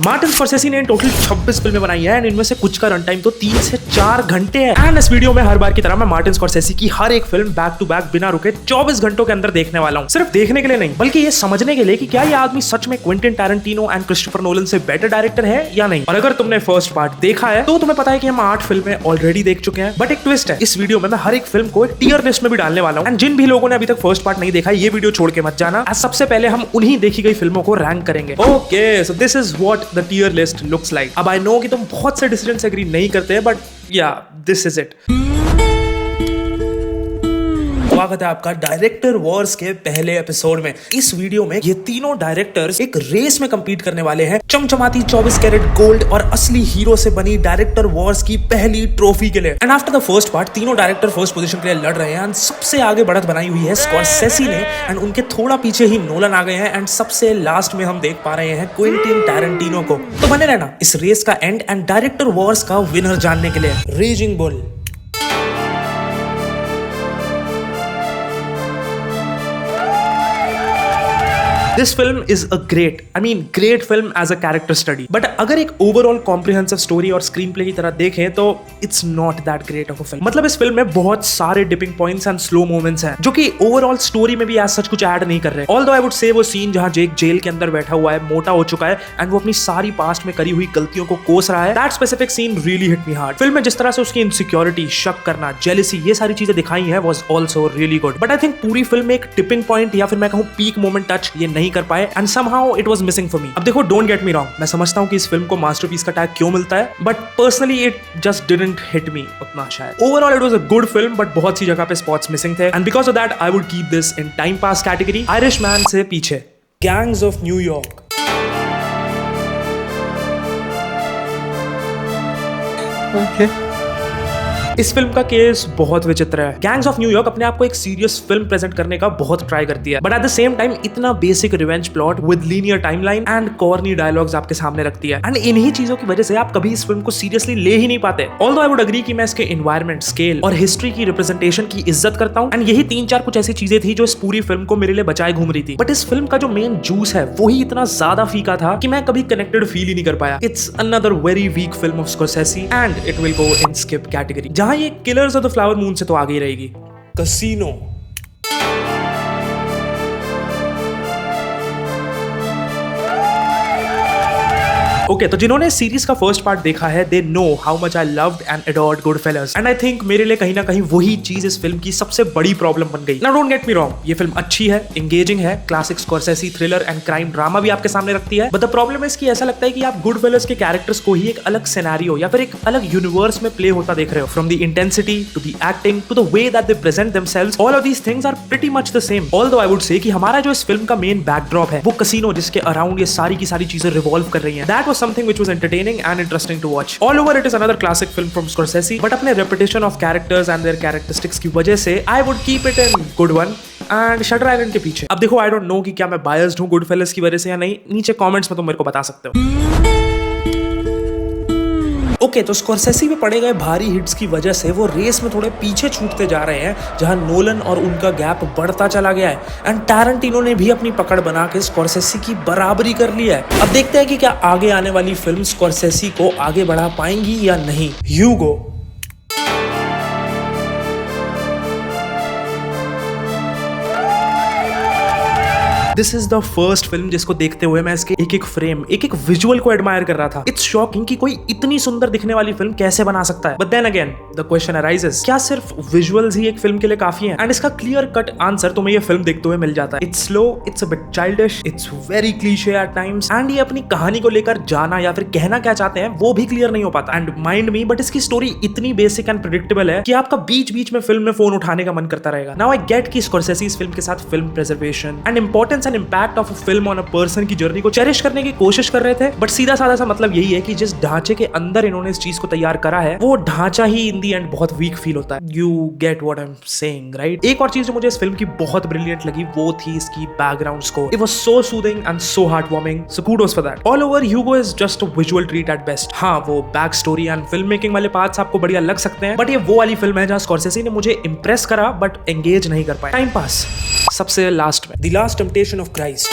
Martin Scorsese ने total 26 फिल्में बनाई है एंड इनमें से कुछ का रन टाइम तो 3 से 4 घंटे है। एंड इस वीडियो में हर बार की तरह मैं मार्टिन स्कॉर्सेसी की हर एक फिल्म बैक टू बैक बिना रुके 24 घंटों के अंदर देखने वाला हूँ। सिर्फ देखने के लिए नहीं बल्कि ये समझने के लिए कि क्या ये आदमी सच में Quentin Tarantino and Christopher Nolan से बेटर डायरेक्टर है या नहीं। और अगर तुमने फर्स्ट पार्ट देखा है तो तुम्हें पता है कि हम 8 फिल्में ऑलरेडी देख चुके हैं। बट एक ट्विस्ट है, इस वीडियो में मैं हर एक फिल्म को एक टियर लिस्ट में भी डालने वाला हूँ। एंड जिन भी लोगों ने अभी तक फर्स्ट पार्ट नहीं देखा ये वीडियो छोड़ के मत जाना। सबसे पहले हम उन्हीं देखी गई फिल्मों को रैंक करेंगे। Okay, so this is what the tier list looks like. अब आई नो कि तुम बहुत से डिसीजन से एग्री नहीं करते बट या दिस इज इट। स्वागत है आपका डायरेक्टर वॉर्स के पहले एपिसोड में। इस वीडियो में ये तीनों डायरेक्टर्स एक रेस में कंपीट करने वाले हैं चमचमाती 24 कैरेट गोल्ड और असली हीरो से बनी डायरेक्टर वॉर्स की पहली ट्रॉफी के लिए। And after the first part तीनों डायरेक्टर फर्स्ट पोजीशन के लिए लड़ रहे हैं एंड सबसे आगे बढ़त बनाई हुई है स्कॉर्सेसी ने एंड उनके थोड़ा पीछे ही नोलन आ गए हैं एंड सबसे लास्ट में हम देख पा रहे हैं क्विंटिन टैरेंटिनो को। तो बने रहना इस रेस का एंड एंड डायरेक्टर वॉर्स का विनर जानने के लिए। Raising bull. This film is a great film as a character study. But अगर एक overall comprehensive story और screenplay की तरह देखें तो it's not that great of a film. मतलब इस फिल्म में बहुत सारे dipping points and slow moments हैं जो कि overall story में भी as such कुछ ऐड नहीं कर रहे। Although I would say वो सीन जहाँ जेक जेल के अंदर बैठा हुआ है, मोटा हो चुका है एंड वो अपनी सारी पास्ट में करी हुई गलतियों को कोस रहा है, that specific scene really hit me hard. Film में जिस तरह से उसकी insecurity, शक करना, jealousy ये सारी चीजें दिखाई हैं was also really good. But I think पूरी फिल्म में एक tipping point या फिर मैं कहूँ peak moment touch ये नहीं कर पाए and somehow it was missing for me. अब देखो, डोंट गेट मी रॉन्ग, मैं समझता हूं कि इस फिल्म को मास्टरपीस का टैग क्यों मिलता है but personally it just didn't hit me उतना शायद। Overall it was a good film but बहुत सी जगह पे स्पॉट्स मिसिंग थे and because of that I would keep this in time pass category. Irishman से पीछे गैंग्स ऑफ न्यूयॉर्क। ओके, इस film का केस बहुत विचित्र है। गैंग्स ऑफ न्यूयॉर्क अपने आप को एक सीरियस फिल्म प्रेजेंट करने का बहुत ट्राई करती है but at the same time इतना basic revenge plot with linear timeline and corny dialogues आपके सामने रखती है एंड इन्हीं चीजों की वजह से आप कभी इस फिल्म को सीरियसली ले ही नहीं पाते। ऑल्दो आई वुड अग्री कि मैं इसके एनवायरमेंट, स्केल और हिस्ट्री की रिप्रेजेंटेशन की इज्जत करता हूं एंड यही 3-4 कुछ ऐसी चीजें थी जो इस पूरी फिल्म को मेरे लिए बचाए घूम रही थी। बट इस फिल्म का जो मेन जूस है वो ही इतना ज्यादा फीका था कि मैं कभी कनेक्टेड फील ही नहीं कर पाया। It's another very weak film of Scorsese and it will go in skip category, जहां ये killers of the flower moon से तो आगे ही रहेगी। कैसीनो। ओके, तो जिन्होंने सीरीज का फर्स्ट पार्ट देखा है they know how much I loved and adored Goodfellas and I think मेरे लिए कहीं ना कहीं वही चीज इस फिल्म की सबसे बड़ी प्रॉब्लम बन गई। Now don't get me wrong, ये फिल्म अच्छी है, एंगेजिंग है, classic Scorsese thriller and crime drama भी आपके सामने रखती है बट द प्रॉब्लम इज कि ऐसा लगता है कि आप गुडफेलस के कैरेक्टर्स को ही एक अलग सिनेरियो या फिर एक अलग यूनिवर्स में प्ले होता देख रहे हो। From the intensity to the acting to the way that they present themselves, all of these things are pretty much the same. Although I would say कि हमारा जो इस फिल्म का मेन बैकड्रॉप है वो कैसीनो जिसके अराउंड ये सारी की सारी चीजें रिवॉल्व कर रही हैं, that was something which was entertaining and interesting to watch. All over it is another classic film from Scorsese, but अपने repetition of characters and their characteristics की वजह से I would keep it in good one. And shutter island के पीछे। अब देखो, I don't know कि क्या मैं बायस्ड हूँ गुडफेलस की वजह से या नहीं, नीचे कमेंट्स में तुम मेरे को बता सकते हो। ओके, तो स्कॉर्सेसी में पड़े गए भारी हिट्स की वजह से वो रेस में थोड़े पीछे छूटते जा रहे हैं जहां नोलन और उनका गैप बढ़ता चला गया है एंड टैरेंटिनो ने भी अपनी पकड़ बना के स्कॉर्सेसी की बराबरी कर ली है। अब देखते हैं कि क्या आगे आने वाली फिल्म स्कॉर्सेसी को आगे बढ़ा पाएंगी या नहीं। Hugo. This is the first film जिसको देखते हुए मैं इसके एक एक फ्रेम, एक एक विजुअल को एडमायर कर रहा था। इट्स शॉकिंग कि कोई इतनी सुंदर दिखने वाली फिल्म कैसे बना सकता है। But then again the question arises, क्या सिर्फ विजुअल्स ही एक फिल्म के लिए काफी हैं? एंड इसका क्लियर कट आंसर तुम्हें ये फिल्म देखते हुए मिल जाता है। It's slow, it's a bit childish, it's very cliche at times and ये अपनी कहानी को लेकर जाना या फिर कहना क्या चाहते हैं वो भी क्लियर नहीं हो पाता। एंड माइंड मी, बट इसकी स्टोरी इतनी बेसिक एंड प्रेडिक्टेबल है कि आपका बीच बीच में फिल्म में फोन उठाने का मन करता रहेगा। नाउ आई गेट कि स्कॉर्सेसी इस फिल्म के साथ film preservation and importance and impact of a film on a person की जर्नी को चेरिश करने की कोशिश कर रहे थे बट सीधा साधा सा मतलब यही है कि जिस ढांचे के अंदर इन्होंने इस चीज को तैयार करा है वो ढांचा ही इन दी एंड बहुत वीक फील होता है। You get what I am saying, right? एक और चीज जो मुझे इस फिल्म की बहुत ब्रिलियंट लगी वो थी इसकी background score. It was so soothing and so heartwarming, so kudos for that. All over Hugo is just a visual treat at best. हाँ, वो back story and film making वाले पार्ट्स आपको बढ़िया लग सकते हैं बट ये वो वाली फिल्म है जहां स्कॉर्सेसी ने मुझे इंप्रेस करा बट एंगेज नहीं कर पाया। टाइम पास सबसे लास्ट में the last temptation of Christ.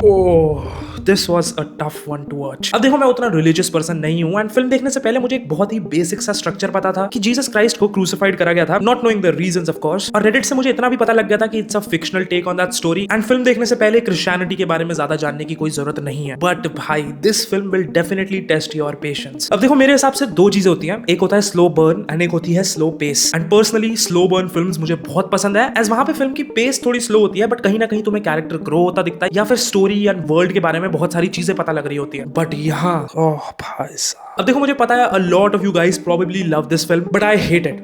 Oh, this was a tough one two watch. अब देखो, मैं उतना रिलीजियस पर्सन नहीं हूँ एंड फिल्म देखने से पहले मुझे एक बहुत ही बेसिक सा स्ट्रक्चर पता था कि जीसस क्राइस्ट को क्रूसिफाइड करा गया था, not knowing the reasons of course. और रेडिट से मुझे इतना भी पता लग गया था कि it's a fictional take on that story and film देखने से पहले क्रिश्चियनिटी के बारे में ज्यादा जानने की कोई जरूरत नहीं है। बट भाई, this film will definitely test your patience. अब देखो, मेरे हिसाब से दो चीजें होती हैं, एक होता है स्लो बर्न एंड एक होती है slow pace. And personally slow burn films मुझे बहुत पसंद है, एज वहां पे फिल्म की पेस थोड़ी स्लो होती है बट कहीं ना कहीं तुम्हें कैरेक्टर ग्रो होता दिखता है या फिर स्टोरी एंड वर्ल्ड के बारे में बहुत सारी चीजें पता लग रही होती है। बट यहाँ, ओह भाई साहब। अब देखो, मुझे पता है a lot of you guys probably love this film, but I hate it.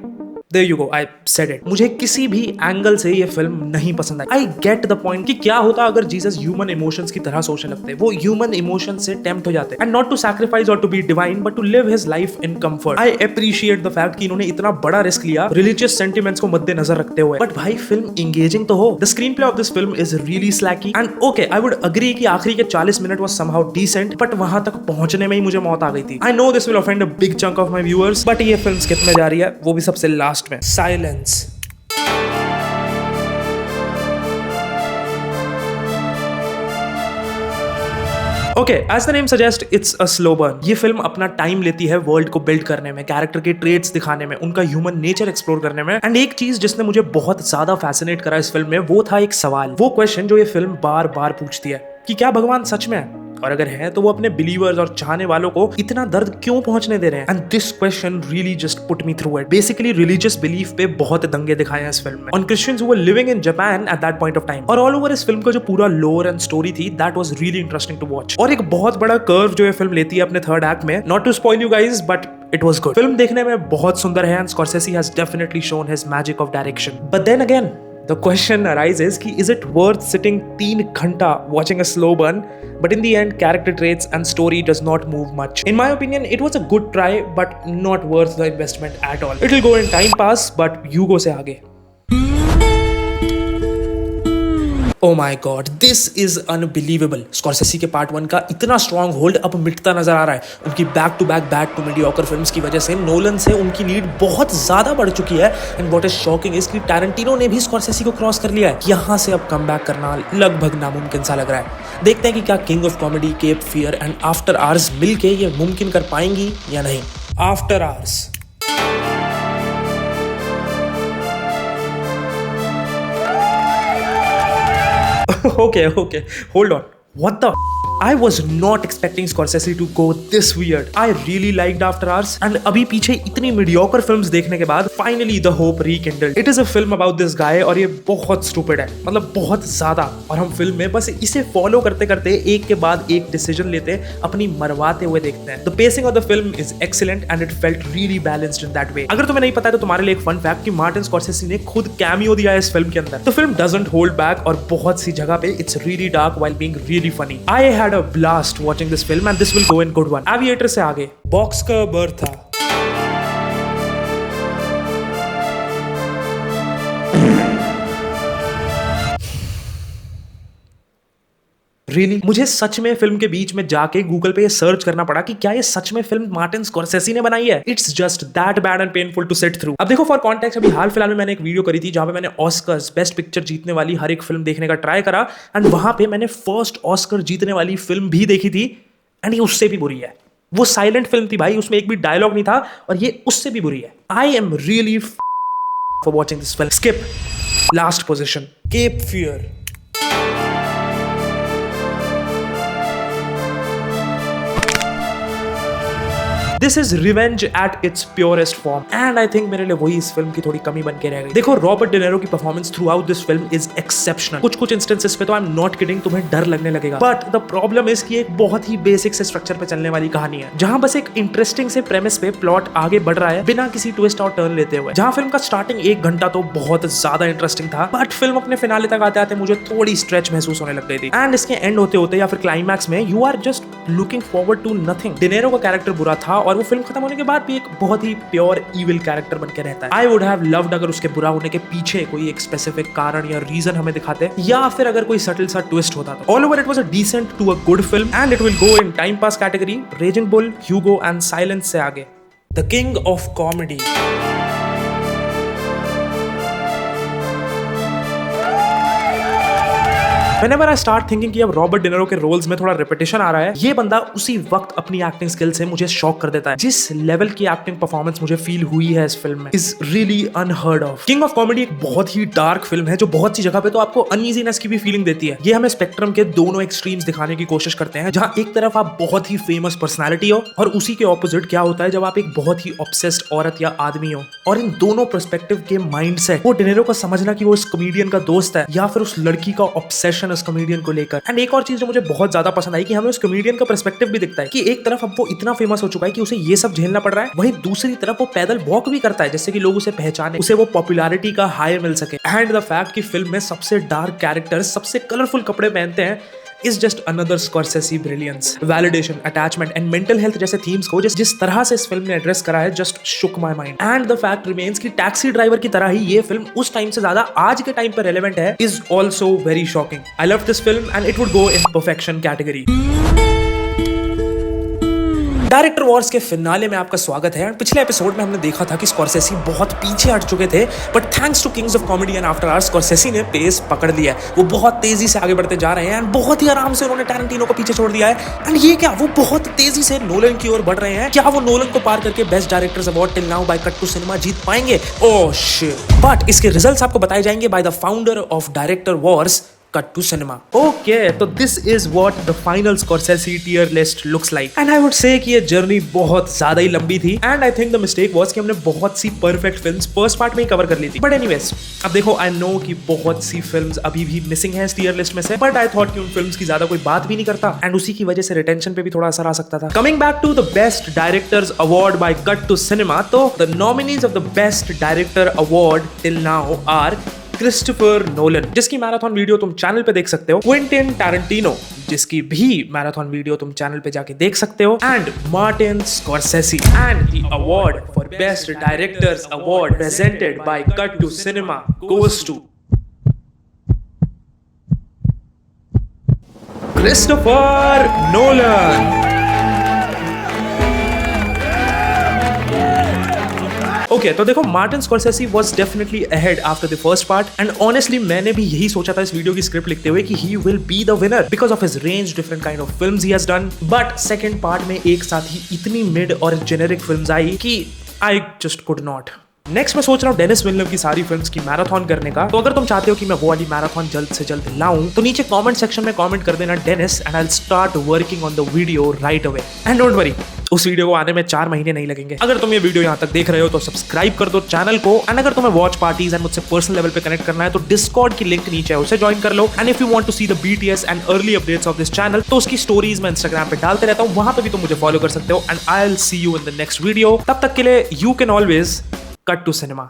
There you go, I said it. मुझे किसी भी एंगल से ये फिल्म नहीं पसंद आई। आई गेट द पॉइंट कि क्या होता अगर जीसस ह्यूमन इमोशंस की तरह सोचने लगते, वो ह्यूमन इमोशन से टेम्प्ट हो जाते एंड नॉट टू सैक्रिफाइस और to be divine but to live his life in comfort. I appreciate the fact कि इन्होंने इतना बड़ा रिस्क लिया रिलीजियस सेंटिमेंट्स को मद्देनजर रखते हुए। बट भाई, फिल्म एंगेजिंग तो हो। The screen play of this film is really slacky and okay, I would agree कि आखिरी के 40 minute was somehow decent, but वहां तक पहुंचने में ही मुझे मौत आ गई थी। I know this will offend a big chunk of my viewers, but ये फिल्म स्किप में जा रही है, वो भी सबसे लास्ट में। Silence. Okay, as the name suggest, it's a slow burn. ये फिल्म अपना टाइम लेती है वर्ल्ड को बिल्ड करने में, कैरेक्टर के ट्रेट्स दिखाने में, उनका ह्यूमन नेचर एक्सप्लोर करने में। एंड एक चीज जिसने मुझे बहुत ज्यादा फैसिनेट करा इस फिल्म में, वो था एक सवाल, वो क्वेश्चन जो ये फिल्म बार बार पूछती है कि क्या भगवान सच में है, और अगर है तो वो अपने बिलीवर्स और चाहने वालों को इतना दर्द क्यों पहुंचने दे रहे हैं। And this question really just put me through it. Basically religious belief पे बहुत दंगे दिखाए हैं इस फिल्म में, on Christians who were living in Japan at that point of time. और ऑल ओवर इस फिल्म का जो पूरा लोर एंड स्टोरी थी, that was really interesting to watch. और एक बहुत बड़ा कर्व जो ये फिल्म लेती है अपने थर्ड एक्ट में, not to spoil you guys, but it was good. Film देखने में बहुत सुंदर है and Scorsese has definitely shown his magic of direction. But then again the question arises कि is it worth sitting 3 घंटा watching a slow burn, but in the end character traits and story does not move much. In my opinion, it was a good try but not worth the investment at all. It will go in time pass, but Hugo से आगे। Oh my God, this is unbelievable. Scorsese के part 1 का इतना strong hold अब मिटता नजर आ रहा है। उनकी back to back bad to mediocre films की वजह से नोलन से उनकी लीड बहुत ज्यादा बढ़ चुकी है। And what is shocking is कि टैरेंटिनो ने भी स्कॉर्सेसी को क्रॉस कर लिया है। यहाँ से अब कम बैक करना लगभग नामुमकिन सा लग रहा है। देखते हैं कि क्या King of Comedy, Cape Fear and After Hours मिलके ये मुमकिन कर पाएंगी या नहीं। After Hours. Okay, hold on. What the? I was not expecting Scorsese to go this weird. I really liked After Hours, and अभी पीछे इतनी mediocre films देखने के बाद finally the hope rekindled. It is a film about this guy और ये बहुत stupid है, मतलब बहुत ज्यादा। और हम फिल्म में बस इसे फॉलो करते करते एक के बाद एक डिसीजन लेते अपनी मरवाते हुए देखते हैं। The pacing of the film is excellent and it felt really balanced in that way. अगर तुम्हें नहीं पता है तो तुम्हारे लिए एक फन फैक्ट कि मार्टिन स्कॉर्सेसी ने खुद कैमियो दिया है इस फिल्म के अंदर। तो फिल्म doesn't hold back और बहुत सी जगह पे it's really dark while being really funny. I had a blast watching this film and this will go in good one. Aviator से आगे, बॉक्स का बर्थ था। Really? मुझे सच में फिल्म के बीच में जाके गूगल पे ये सर्च करना पड़ा कि क्या ये सच में फिल्म मार्टिन स्कॉर्सेसी ने बनाई है। It's just that bad and painful to sit through. अब देखो, फॉर कॉन्टेक्स्ट, अभी हाल फिलहाल में मैंने एक वीडियो करी थी जहां पे मैंने ऑस्कर्स बेस्ट पिक्चर जीतने वाली हर एक फिल्म देखने का ट्राई करा एंड वहां पे मैंने फर्स्ट ऑस्कर जीतने वाली फिल्म भी देखी थी एंड ये उससे भी बुरी है। वो साइलेंट फिल्म थी भाई, उसमें एक भी डायलॉग नहीं था और ये उससे भी बुरी है। I am really for watching this film. Skip. Last position, Cape Fear. This is revenge at its purest form and I think मेरे लिए वही इस फिल्म की थोड़ी कमी बन के रह गई। देखो, रॉबर्ट डिनेरो की performance through out this film is exceptional. कुछ इंस्टेंसेस पे तो आई एम नॉट किडिंग, तुम्हें डर लगने लगेगा। बट द प्रॉब्लम इज कि एक बहुत ही बेसिक से स्ट्रक्चर पे चलने वाली कहानी है जहां बस एक इंटरेस्टिंग से प्रेमिस पे प्लॉट आगे बढ़ रहा है बिना किसी ट्विस्ट और टर्न लेते हुए। जहां फिल्म का स्टार्टिंग 1 घंटा तो बहुत ज्यादा इंटरेस्टिंग था, बट फिल्म अपने फिनाले तक आते आते मुझे थोड़ी स्ट्रेच महसूस होने लग गई थी एंड इसके एंड होते होते या फिर क्लाइमैक्स में you are just looking forward to nothing. De Niro का कैरेक्टर बुरा था और वो फिल्म खत्म होने के बाद भी एक बहुत ही प्योर इविल कैरेक्टर बन के रहता है। आई वुड हैव लव्ड अगर उसके बुरा होने के पीछे कोई एक स्पेसिफिक कारण या रीजन हमें दिखाते या फिर अगर कोई सटल सा ट्विस्ट होता तो। All over it was a decent to a good film and it will go in time pass category. Raging Bull, Hugo and Silence से आगे, the King of Comedy. Whenever I start thinking कि अब Robert De Niro के roles में थोड़ा repetition आ रहा है, ये बंदा उसी वक्त अपनी एक्टिंग स्किल से मुझे शॉक कर देता है। जिस लेवल की एक्टिंग परफॉर्मेंस मुझे फील हुई है इस फिल्म में is really unheard of. King of comedy एक बहुत ही डार्क फिल्म है जो बहुत सी जगह पे तो आपको अनईजीनेस की भी फीलिंग देती है। ये हमें स्पेक्ट्रम के दोनों एक्सट्रीम्स दिखाने की कोशिश करते हैं, जहां एक तरफ आप बहुत ही फेमस पर्सनैलिटी हो और उसी के ऑपोजिट क्या होता है जब आप एक बहुत ही ऑब्सेस्ड औरत या आदमी हो। और इन दोनों पर्सपेक्टिव के माइंडसेट, वो डिनेरो को समझना कि वो इस कॉमेडियन का दोस्त है या फिर उस लड़की का ऑब्सेशन उस कॉमेडियन को लेकर। एंड एक और चीज जो मुझे बहुत ज्यादा पसंद आई कि हमें उस कॉमेडियन का पर्सपेक्टिव भी दिखता है कि एक तरफ अब वो इतना फेमस हो चुका है कि उसे ये सब झेलना पड़ रहा है, वहीं दूसरी तरफ वो पैदल वॉक भी करता है जिससे कि लोग उसे पहचाने, उसे वो पॉपुलैरिटी का हाई मिल सके। एंड द फैक्ट कि फिल्म में सबसे डार्क कैरेक्टर्स सबसे कलरफुल कपड़े पहनते हैं is just another Scorsese brilliance. Validation, attachment and mental health जैसे themes को जिस तरह से इस फिल्म ने एड्रेस करा है just shook my mind. And the fact remains कि टैक्सी ड्राइवर की तरह ही ये फिल्म उस टाइम से ज्यादा आज के टाइम पर रेलेवेंट है is also very shocking. I love this film and it would go in perfection category. Director Wars के फिनाले में आपका स्वागत है। पिछले एपिसोड में हमने देखा था कि स्कॉर्सेसी बहुत पीछे हट चुके थे, but thanks to Kings of Comedy and After Hours Scorsese ने पेस पकड़ लिया है। वो बहुत तेजी से आगे बढ़ते जा रहे हैं एंड बहुत ही आराम से उन्होंने टैरेंटिनो को पीछे छोड़ दिया है। एंड ये क्या, वो बहुत तेजी से नोलन की ओर बढ़ रहे हैं। क्या वो नोलन को पार करके best directors award till now by Cut to Cinema जीत पाएंगे? Oh shit. बट इसके रिजल्ट्स आपको बताए जाएंगे by the founder of Director Wars, Cut to Cinema. Okay, तो this is what the final Scorsese tier list looks like. And I would say कि ये journey बहुत ज्यादा ही लंबी थी. And I think the mistake was कि हमने बहुत सी perfect films first part में ही cover कर ली थी. But anyways, अब देखो I know कि बहुत सी films अभी भी missing हैं इस tier list में से. But I thought कि उन films की ज्यादा कोई बात भी नहीं करता. And उसी की वजह से retention पे भी थोड़ा असर आ सकता था. Coming back to the Best Directors Award by Cut to Cinema, तो the nominees of the Best Director Award till now are Christopher Nolan, जिसकी मैराथन वीडियो तुम चैनल पे देख सकते हो, क्विंटिन टैरेंटिनो, जिसकी भी मैराथन वीडियो तुम चैनल पे जाके देख सकते हो, and Martin Scorsese. And the award for best directors award presented by Cut to Cinema goes to Christopher Nolan. Okay, तो देखो Martin Scorsese was definitely ahead after the first part and honestly मैंने भी यही सोचा था इस video की script लिखते हुए कि he will be the winner because of his range, different kind of films he has done. But second part में एक साथ ही इतनी मिड और जेनेरिक फिल्म्स आई कि I just could not. Next मैं सोच रहा हूँ डेनिस विल्लेव की सारी फिल्म्स की मैराथन करने का। तो अगर तुम चाहते हो कि मैं वो वाली मैराथन जल्द से जल्द लाऊं तो नीचे कमेंट सेक्शन में कमेंट कर देना Dennis and I will start working on the video right away. And don't worry, उस वीडियो को आने में 4 महीने नहीं लगेंगे। अगर तुम ये वीडियो यहाँ तक देख रहे हो तो सब्सक्राइब कर दो चैनल को। एंड अगर तुम्हें वॉच पार्टीज एंड मुझसे पर्सनल लेवल पे कनेक्ट करना है तो डिस्कॉर्ड की लिंक नीचे है, उसे ज्वाइन कर लो। And if you want to see the BTS and early updates of this channel तो उसकी स्टोरीज मैं इंस्टाग्राम पे डालते रहता हूँ, वहां पे भी तुम मुझे फॉलो कर सकते हो। And I will see you in the next video. तब तक के लिए you can always Cut to cinema.